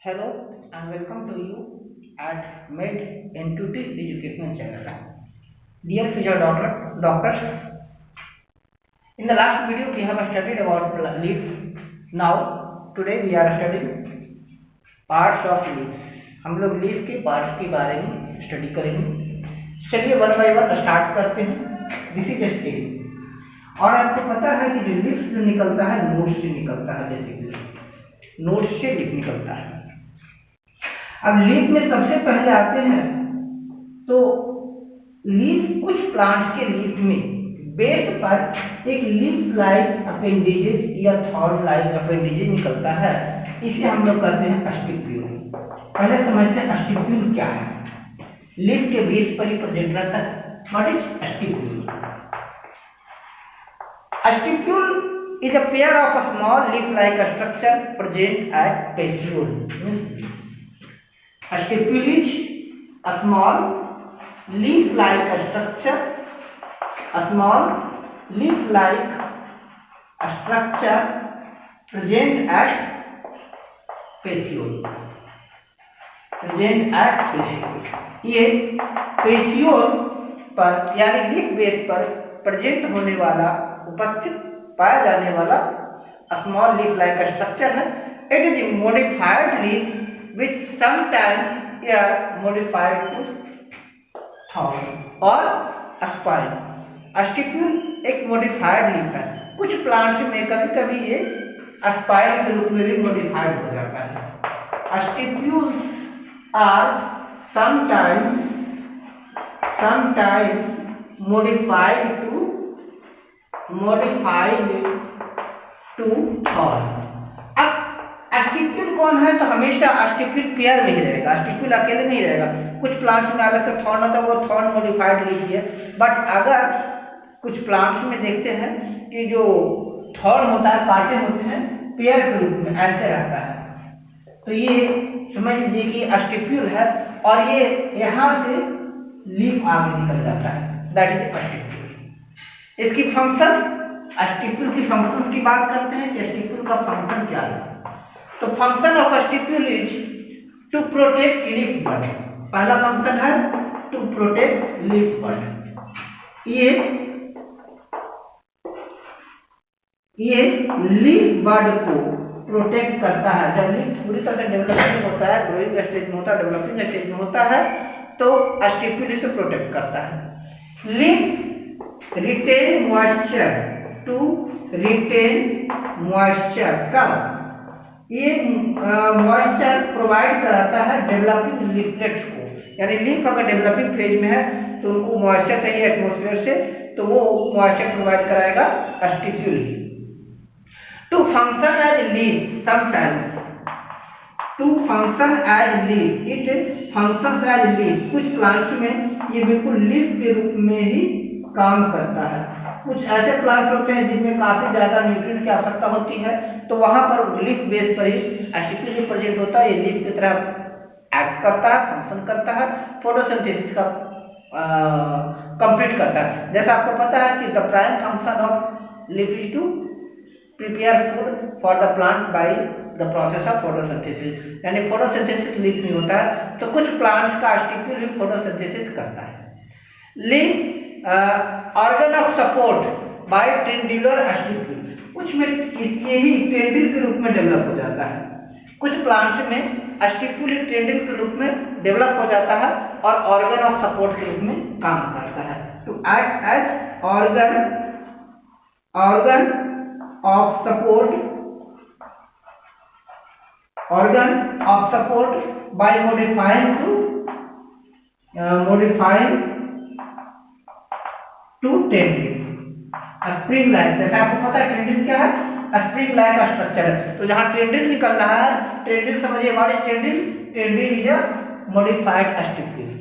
Hello and welcome to you at Med Intuitive Educational Channel. Dear future doctors, in the last video we have studied about leaf. Now today we are studying parts of leaf. हम लोग leaf के parts के बारे में study करेंगे। चलिए one by one start करते हैं। This is stage. और आपको पता है कि जो लीफ जो निकलता है नोट से निकलता है, बेसिकली नोट से लीफ निकलता है। अब लीफ में सबसे पहले आते हैं तो लीफ, कुछ प्लांट्स के लीफ में बेस पर एक लीफ लाइक अपेंडेजेस या थॉर्न लाइक अपेंडेजेस निकलता है। इसे हम लोग कहते हैं स्टिप्यूल। पहले समझते हैं स्टिप्यूल क्या है। लीफ के बेस पर ही प्रेजेंट रहता है। What is stipule? Stipule is a pair of a small leaf-like structure present at petiole. A stipule is a small leaf-like structure. A small leaf-like structure present at petiole. Present at petiole. ये petiole पर यानी leaf base पर present होने वाला, उपस्थित पाया जाने वाला स्मॉल लीफ लाइक स्ट्रक्चर है। It is modified leaf which sometimes या मॉडिफाइड टू थॉर्न और स्पाइन। स्टिप्यूल एक मॉडिफाइड लीफ है। कुछ प्लांट्स में कभी कभी ये स्पाइन के रूप में भी मॉडिफाइड हो जाता है। Stipules are sometimes modified to thorn। अब स्टिप्यूल कौन है? तो हमेशा स्टिप्यूल पेयर में ही रहेगा, स्टिप्यूल अकेले नहीं रहेगा। कुछ प्लांट्स में अलग से थॉर्न होता है, वो थॉर्न मॉडिफाइड लीफ है। बट अगर कुछ प्लांट्स में देखते हैं कि जो थॉर्न होता है, कांटे होते हैं, पेयर के रूप में ऐसे रहता है, तो ये समझ लीजिए कि स्टिप्यूल है और ये यहाँ से लीफ आगे निकल जाता है। That is stipule. इसकी फंक्शन, स्टिप्यूल की फंक्शन की बात करते हैं कि स्टिप्यूल का फंक्शन क्या है। तो function of stipule is to protect leaf bud. पहला फंक्शन है टू प्रोटेक्ट लीफ बड। ये लीफ बड को प्रोटेक्ट करता है। जब लीफ पूरी तरह से डेवलपिंग होता है, ग्रोइंग स्टेज में होता है, डेवलपिंग स्टेज में होता है, तो स्टिप्यूल इसे प्रोटेक्ट करता है। Leaf retain moisture, to retain moisture. कब? ये मॉइस्चर प्रोवाइड कराता है डेवलपिंग लीफलेट्स को। यानी लीफ अगर डेवलपिंग फेज में है तो उनको मॉइस्चर चाहिए एटमॉस्फेयर से, तो वो मॉइस्चर प्रोवाइड कराएगा stipule. To function as leaf sometimes, to function as leaf, it functions as leaf. कुछ प्लांट्स में ये बिल्कुल लीफ के रूप में ही काम करता है। कुछ ऐसे प्लांट होते हैं जिनमें काफी ज्यादा न्यूट्रिएंट की आवश्यकता होती है, तो वहां पर लीफ बेस पर ही स्टिप्यूल प्रेजेंट होता है। ये लीफ की तरह एक्ट करता है, फंक्शन करता है, फोटोसिंथेसिस का कंप्लीट करता है। जैसा आपको पता है कि the prime function of leaf is to prepare food for the plant by the process of photosynthesis. यानी फोटोसिंथेसिस लीफ में होता है, तो कुछ प्लांट्स का स्टिप्यूल भी फोटोसिंथेसिस करता है। Leaf organ of support bye टेंड्रिलर stipule. कुछ में यही टेंड्रिल के रूप में डेवलप हो जाता है। कुछ प्लांट्स में स्टिप्यूल टेंड्रिल के रूप में डेवलप हो जाता है और ऑर्गन ऑफ सपोर्ट के रूप में काम करता है। To act as organ of support by modifying to tendril. Spring like, जैसे आपको पता है टेंड्रिल क्या है? स्प्रिंग लाइक स्ट्रक्चर है। तो जहां टेंड्रिल निकल रहा है, टेंड्रिल समझिए, what is tendril? Tendril is a modified stipule.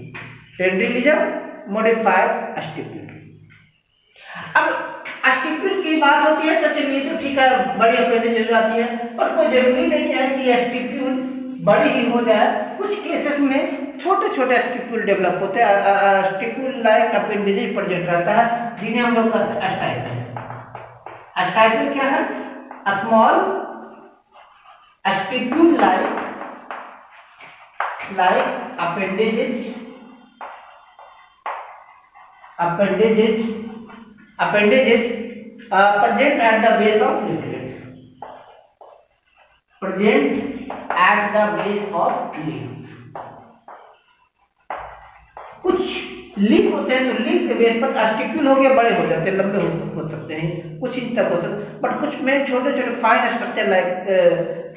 Tendril is a modified stipule. अब स्टिप्यूल की बात होती है तो चलिए, तो ठीक है, बड़ी अपेंडेज हो जाती है, पर कोई जरूरी नहीं है कि स्टिप्यूल बड़ी ही हो जाए। कुछ केसेस में छोटे छोटे स्टिप्यूल डेवलप होते हैं। स्टिप्यूल लाइक अपेंडेज प्रेजेंट रहता है, जिन्हें हम लोग कहते हैं स्टाइपल। स्टाइपल क्या है? Small stipule like like appendages present at the base of leaflet. Present at the base of leaf. कुछ लीफ होते हैं तो लीफ के बेस पर स्टिप्यूल हो गया, बड़े हो जाते हैं, लंबे हो सकते हैं, कुछ इंच तक हो सकते हैं, बट कुछ में छोटे छोटे fine structure like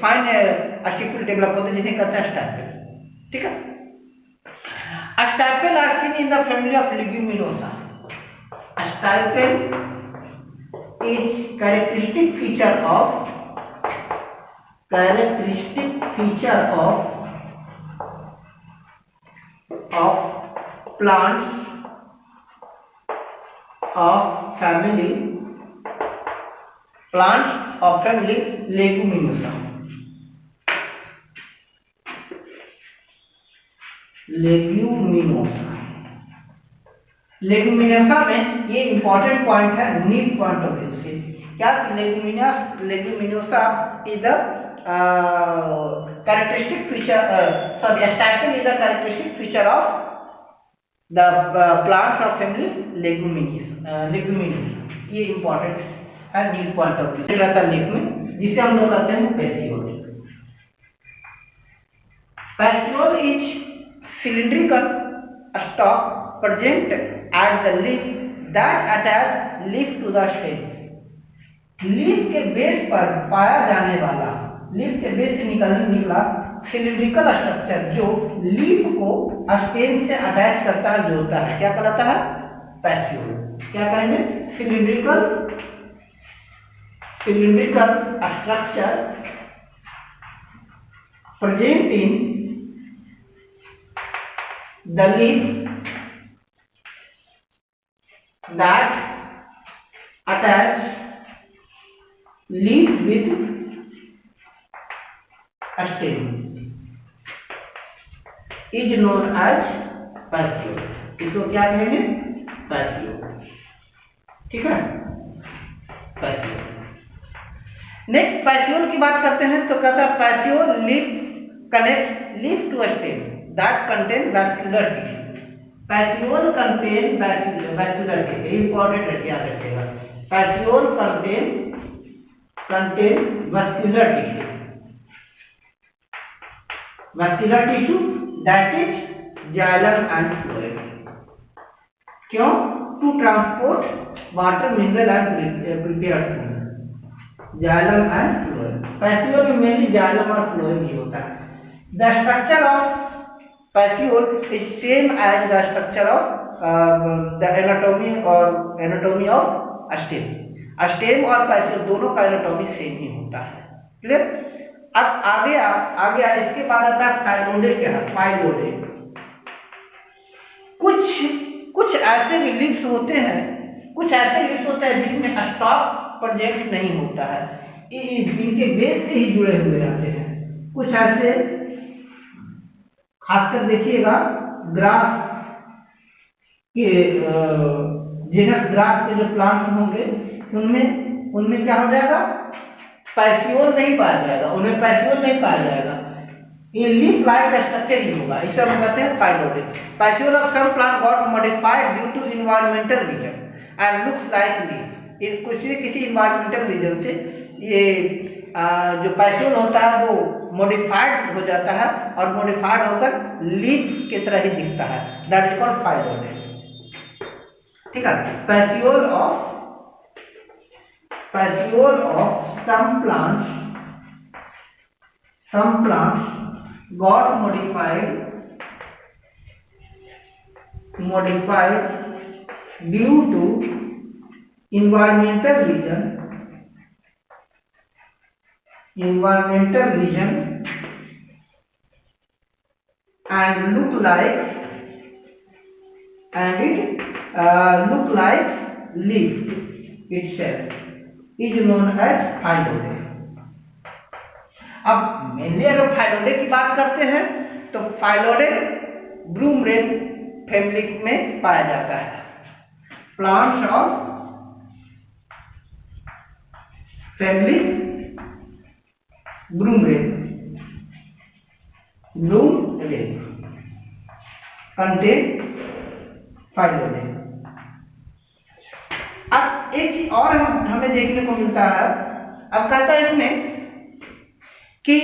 fine stipule develop होते हैं जिन्हें कहते हैं स्टैपेल। ठीक है। Stipel are seen in the family of Leguminosa. Stipel is characteristic feature of plants of family leguminosa। Leguminosa में ये इंपॉर्टेंट पॉइंट है नीड पॉइंट ऑफ व्यू से। क्या Leguminosa is the characteristic feature stipel is the characteristic feature of the plants of family Leguminosa. ये important है NEET point of view रहता है leaf में, जिसे हम लोग कहते हैं petiole. Petiole is cylindrical stalk present at the leaf that attach leaf to the stem। Leaf के बेस पर पाया जाने वाला, लीफ के बेस से निकला सिलिंड्रिकल स्ट्रक्चर जो लीफ को स्टेम से अटैच करता है, जोड़ता है, क्या कहलाता है? पैसियोल। क्या कहेंगे? Cylindrical structure present in the leaf that attach leaf with stem is known as पैसियोल। इसको क्या कहेंगे? पैसियोल। ठीक है, पैसियोल। नेक्स्ट पैसियोल की बात करते हैं तो कहता है petiole leaf connect leaf to stem that contain vascular tissue। Petiole contain vascular tissue, important है, याद रखिएगा। पैसियोल contain vascular tissue that is xylem and phloem। क्यों? to transport water, mineral and prepared food। xylem and phloem, पैसियोल में mainly xylem और phloem ही होता है। the structure of पैसियोल is same as the structure of the anatomy of stem। Stem और पैसियोल दोनों का anatomy same ही होता है। क्लियर? अब आगे इसके बाद आता है फाइलोडे। क्या है फाइलोडे? कुछ ऐसे भी लीव्स होते हैं जिसमें स्टॉक प्रेजेंट नहीं होता है, इनके बेस से ही जुड़े हुए रहते हैं। कुछ ऐसे खासकर देखिएगा ग्रास के जेनस ग्रास के जो प्लांट होंगे उनमें क्या हो जाएगा? पैसियोल नहीं पाया जाएगा, ये लीफ लाइक स्ट्रक्चर ही होगा। इसे हम कहते हैं phyllode. Petiole of some plant got modified due to environmental reason and looks like leaf. किसी एनवायरमेंटल रीजन से ये जो पैसियोल होता है वो मॉडिफाइड हो जाता है और मॉडिफाइड होकर लीफ की तरह ही दिखता है। That is called phyllode. ठीक है। Petiole of some plants got modified due to environmental reason and look like leaf itself is known as फाइलोडे। अब मेनली अगर फाइलोडे की बात करते हैं तो फाइलोडे ब्रूमरेन फैमिली में पाया जाता है। प्लांट्स ऑफ फैमिली ब्रूमरेन। Contain phyllodes. अब एक चीज और हमें देखने को मिलता है, अब कहता है इसमें कि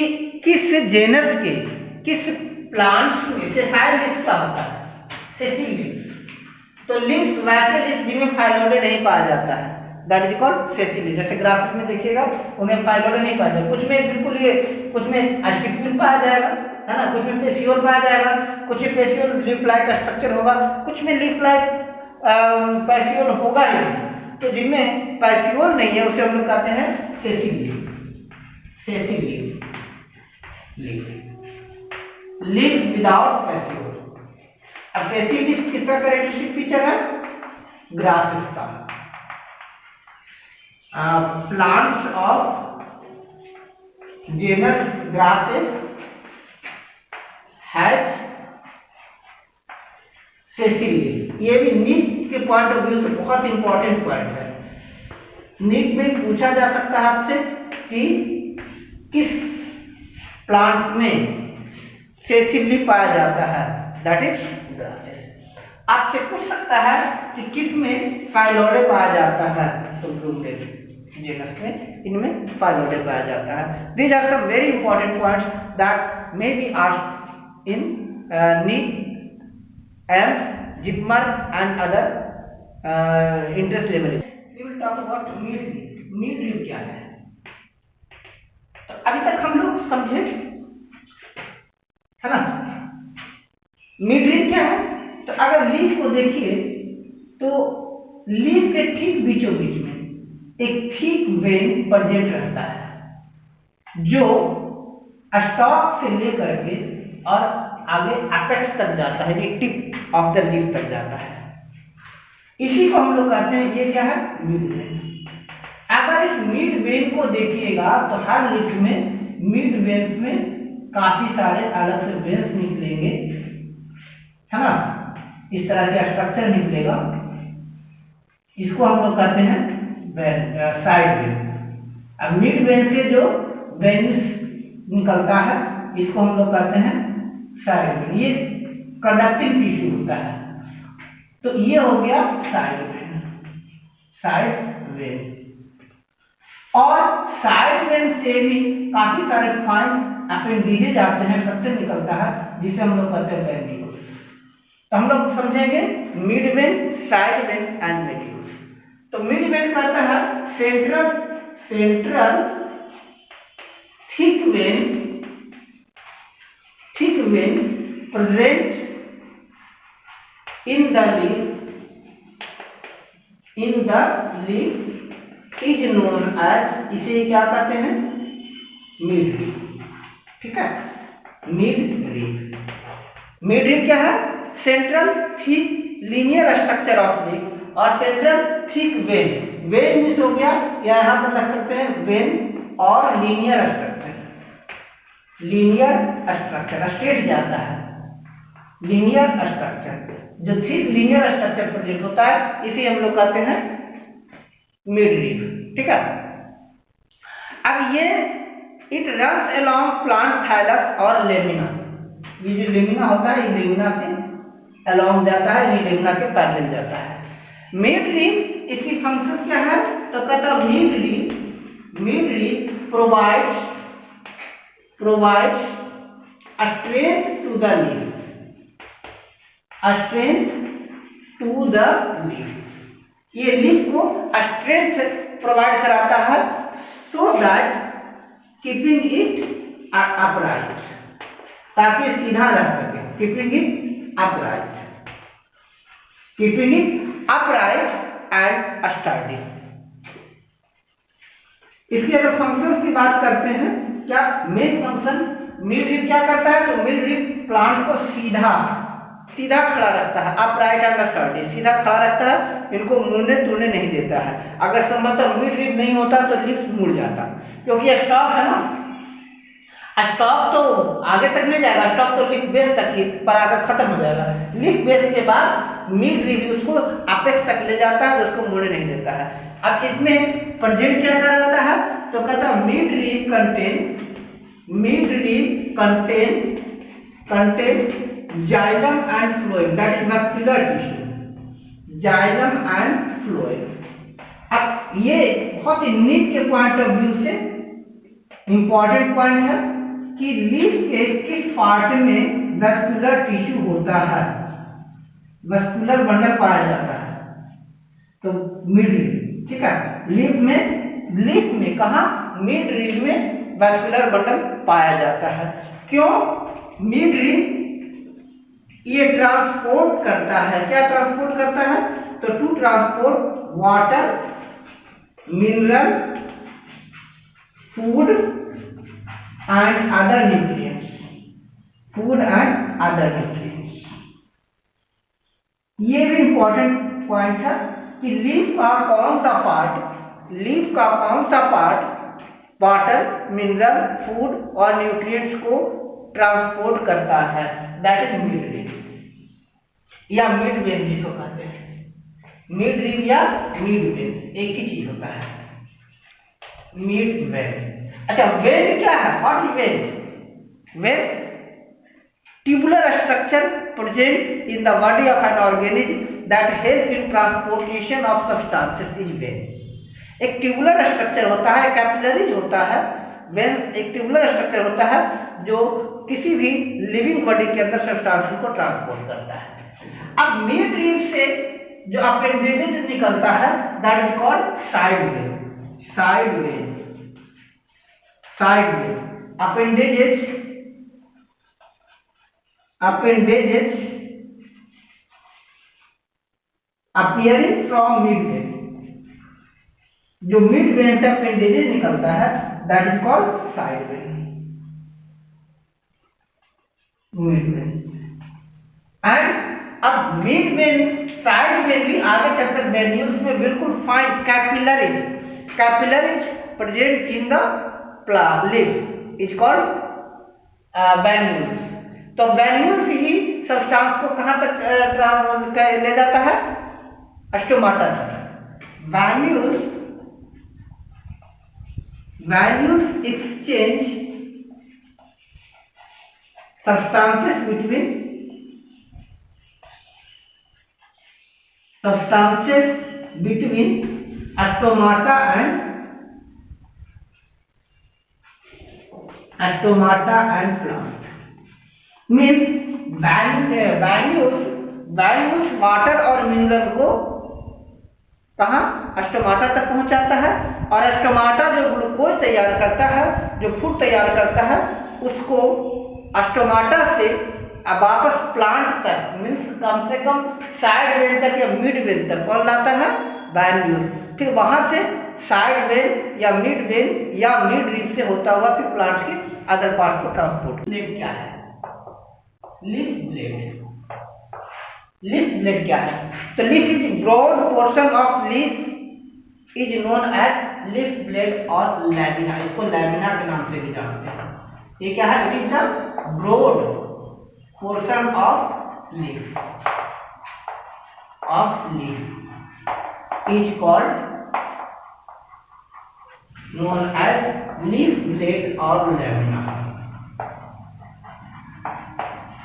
किस जेनस के किस प्लांट्स में सेसाइल लीव्स का होता है, सेसिल लीव्स। तो लीव्स वैसे लीव्स जिनमें फाइलोडे नहीं पाया जाता है, that is called sessile leaves. जैसे ग्रासेस में देखिएगा उनमें फाइलोडे नहीं पाया जाएगा, कुछ में बिल्कुल ये, कुछ में एस्टिप्यूल पाया जाएगा, है ना, कुछ में पेसियोल पाया जाएगा, कुछ में पेसियोल लीफ लाइक स्ट्रक्चर होगा, कुछ में लीफ लाइक पेसियोल होगा ही। तो जिनमें पेसियोल नहीं है उसे हम लोग कहते हैं sessile leaf, sessile leaf, leaf without petiole. अब सेसिल लीफ किसका कैरेक्टरिस्टिक फीचर है, ग्रासेस का। Plants of genus grasses has sessile leaf. ये भी नीट के पॉइंट ऑफ व्यू से बहुत इंपॉर्टेंट पॉइंट है। नीट में पूछा जा सकता है आपसे कि किस प्लांट में सेसिल लीफ पाया जाता है, दैट इज ग्रासेस। आपसे पूछ सकता है कि किस में फाइलोडे पाया जाता है, तो ब्लूमडेल जेनस में इनमें फाइलोडे पाया जाता है। These are some very important points that may be asked in NEET, AIIMS, JIPMER and other interest level. We will talk about mid leaf. Mid leaf क्या है, तो अभी तक हम लोग समझे, है ना, मिड लीफ क्या है। तो अगर लीफ को देखिए तो लीफ के ठीक बीचों बीच में एक थिक वेन प्रेजेंट रहता है जो स्टॉक से लेकर के और आगे एपेक्स तक जाता है, ये टिप ऑफ द लीफ तक जाता है। इसी को हम लोग कहते हैं, ये क्या है, मिड वेन। अगर इस मिड वेन को देखिएगा तो हर लीफ में मिड वेन्स में काफी सारे अलग से वेन्स निकलेंगे, है ना, इस तरह के स्ट्रक्चर निकलेगा। इसको हम लोग कहते हैं साइड वेन। अब मिड वेन से जो वेन्स निकलता है इसको हम लोग कहते हैं साइड वेन। ये कंडक्टिंग टिश्यू होता है, तो ये हो गया साइड वेन, साइड वेन। और साइड वेन से भी काफी सारे फाइन अपेंडिजेज आते हैं, स्ट्रक्चर निकलता है जिसे हम लोग कहते हैं वेन्यूल्स। तो हम लोग समझेंगे mid when, side when and venules. तो मिड वेन कहता है central thick when present in the leaf is known as, इसे क्या कहते हैं, मिड लीफ। ठीक है, मिड लीफ। मिड लीफ क्या है, central thick linear structure of leaf और central thick vein. Vein miss हो गया, या यहां पर लग सकते हैं वेन और linear structure. Linear structure straight जाता है, लीनियर स्ट्रक्चर जो थिक लीनियर स्ट्रक्चर प्रेजेंट होता है इसे हम लोग कहते हैं मिड लीफ। ठीक है, अब ये it runs along plant thallus और लेमिना। ये जो लेमिना होता है ये लेमिना के अलोंग जाता है, ये लेमिना के पैरेलल जाता है। मिड लीफ इसकी फंक्शन क्या है, तो कहता है mid leaf provides strength to the leaf, strength to the leaf. ये लीफ को स्ट्रेंथ प्रोवाइड कराता है so that keeping it upright, ताकि सीधा रह सके। Keeping it upright and sturdy. इसके अगर फंक्शंस की बात करते हैं, क्या मेन फंक्शन मिड लीफ क्या करता है, तो मिड लीफ प्लांट को सीधा खड़ा रखता है, अपराइट एंड स्टडी, सीधा खड़ा रखता है, इनको मुड़ने तुड़ने नहीं देता है। अगर संभवतः मिड लीफ नहीं होता तो लीफ मुड़ जाता, क्योंकि स्टॉक है ना, स्टॉक तो आगे तक नहीं जाएगा, स्टॉक तो लीफ बेस तक ही पर आकर खत्म हो जाएगा। लीफ बेस के बाद मिड लीफ उसको अपेक्स तक ले जाता है, तो उसको मुड़ने नहीं देता है। अब इसमें प्रेजेंट क्या कर रहता है, तो कहता है mid leaf contain xylem and phloem, that is muscular tissue, xylem and phloem. अब ये बहुत ही नीट के पॉइंट ऑफ व्यू से इंपॉर्टेंट पॉइंट है कि लीफ के किस पार्ट में मस्कुलर टिश्यू होता है, मस्कुलर बंडल पाया जाता है, तो मिड रील, ठीक है। लीफ में कहा, मिड रील में मस्कुलर बंडल पाया जाता है। क्यों? मिड रील ये ट्रांसपोर्ट करता है, क्या ट्रांसपोर्ट करता है? तो to transport water, mineral, food and other nutrients, food and other nutrients. ये भी इंपॉर्टेंट पॉइंट है कि लीफ का कौन सा पार्ट वाटर, मिनरल, फूड और न्यूट्रिएंट्स को ट्रांसपोर्ट करता है, दैट इज मिड रील या मिड वेन जिसको कहते हैं। मिड रील या मिड वेन एक ही चीज होता है, मिड वेन। अच्छा, वेन क्या है? What is when? When tubular structure present in the body of an organism that help in transportation of substances is vein। एक ट्यूबुलर स्ट्रक्चर होता है, कैपिलरीज होता है, वेन एक ट्यूबुलर स्ट्रक्चर होता है जो किसी भी लिविंग बॉडी के अंदर सब्सटेंसेस को ट्रांसपोर्ट करता है। अब मिड रील से जो अपेंडेजेस निकलता है that is called side when, side when, side when. Appendages appearing from mid vein, जो मिड वेन से अपेंडेजेस निकलता है that is called side when, mid when. And अब मिड वेन, साइड वेन भी आगे चलकर वेन्यूल्स में बिल्कुल fine capillaries present in the leaf is called venules. तो वेन्यूल्स ही सब्सटेंस को कहां तक ले जाता है? स्टोमाटा तक। Venules exchange substances between stomata and plant। Means values water और मिनरल को कहाँ? स्टोमाटा तक पहुंचाता है, और स्टोमाटा जो ग्लूकोज तैयार करता है, जो फूड तैयार करता है, उसको स्टोमाटा से वापस प्लांट तक, मीन्स कम से कम साइड वेन तक या मिड वेन तक कौन लाता है? वैल्यूज। फिर वहां से साइड वेन या मिड वेन या मिड रील से होता हुआ फिर प्लांट के अदर पार्ट को ट्रांसपोर्ट। ब्लेड क्या है? लीफ ब्लेड क्या है? तो leaf is broad portion of leaf is known as leaf blade और लैमिना। इसको लैमिना के नाम से भी जानते हैं। ये क्या है? It is the broad portion of leaf is called known as leaf blade और लैमिना।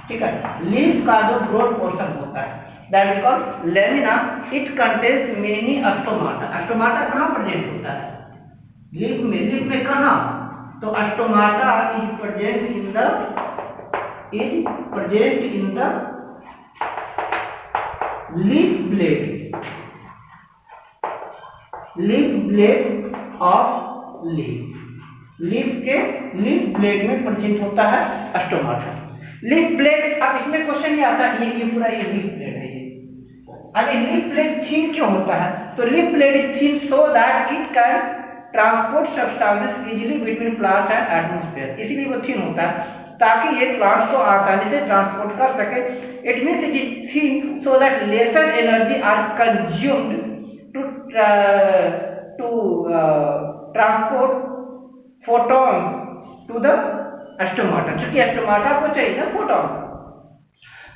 ठीक है, लीफ का जो ब्रॉड पोर्शन होता है that is called lamina. It contains many stomata. Stomata कहाँ प्रेजेंट होता है? लीफ में कहाँ? तो stomata is present in the leaf blade of leaf blade में प्रेजेंट होता है स्टोमाटा। लीफ ब्लेड, अब इसमें क्वेश्चन ये आता है, ये पूरा ये लीफ ब्लेड है। ये अब ये लीफ ब्लेड थीन क्यों होता है? तो leaf blade is thin so that it can transport substances easily between plant and atmosphere. इसीलिए वो थीन होता है ताकि ये प्लांट्स को आसानी से ट्रांसपोर्ट कर सके। It means it is thin so that lesser energy are consumed to transport photon to the stomata, क्योंकि स्टोमाटा को चाहिए ना फोटॉन।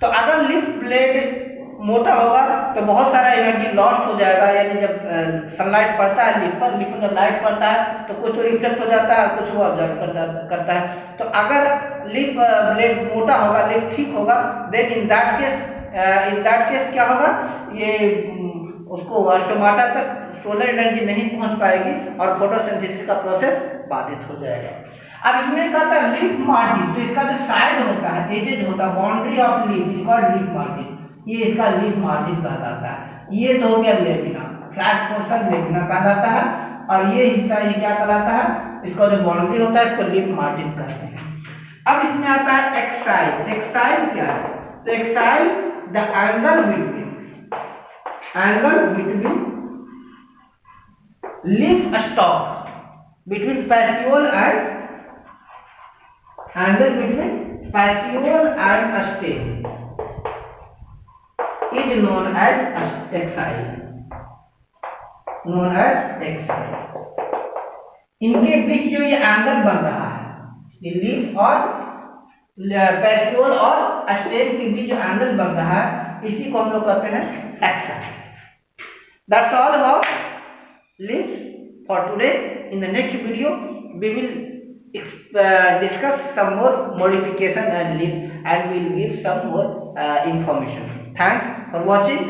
तो अगर लीफ ब्लेड मोटा होगा तो बहुत सारा एनर्जी लॉस्ट हो जाएगा, यानी जब सनलाइट पड़ता है लीफ पर जब लाइट पड़ता है तो कुछ तो रिफ्लेक्ट हो जाता है, कुछ वो ऑब्जर्व करता है। तो अगर लीफ ब्लेड मोटा होगा, लीफ ठीक होगा, देन इन दैट केस क्या होगा, ये उसको स्टोमाटा तक सोलर एनर्जी नहीं पहुंच पाएगी और फोटोसिंथेसिस का प्रोसेस बाधित हो जाएगा। अब इसमें कहता है लीफ मार्जिन, तो इसका जो साइड होता है, एजेज होता है, boundary of leaf called leaf margin, ये इसका लीफ मार्जिन कहलाता है। ये तो हो गया लेमिना, फ्लैट पोर्शन लेमिना कहलाता है, और ये हिस्सा ये क्या कहलाता है, इसका जो बाउंड्री होता है इसको लीफ मार्जिन कहते हैं। अब इसमें आता है एक्साइल। एक्साइल क्या है, तो axil the angle between leaf stalk between petiole and angle between petiole and stem is known as axile, इनके बीच जो ये एंगल बन रहा है, लीफ और पेसियोल और स्टेम के बीच जो एंगल बन रहा है, इसी को हम लोग कहते हैं axile. That's all about leaf for today. In the next video we will discuss some more modification and leaf, and we will give some more information. Thanks for watching.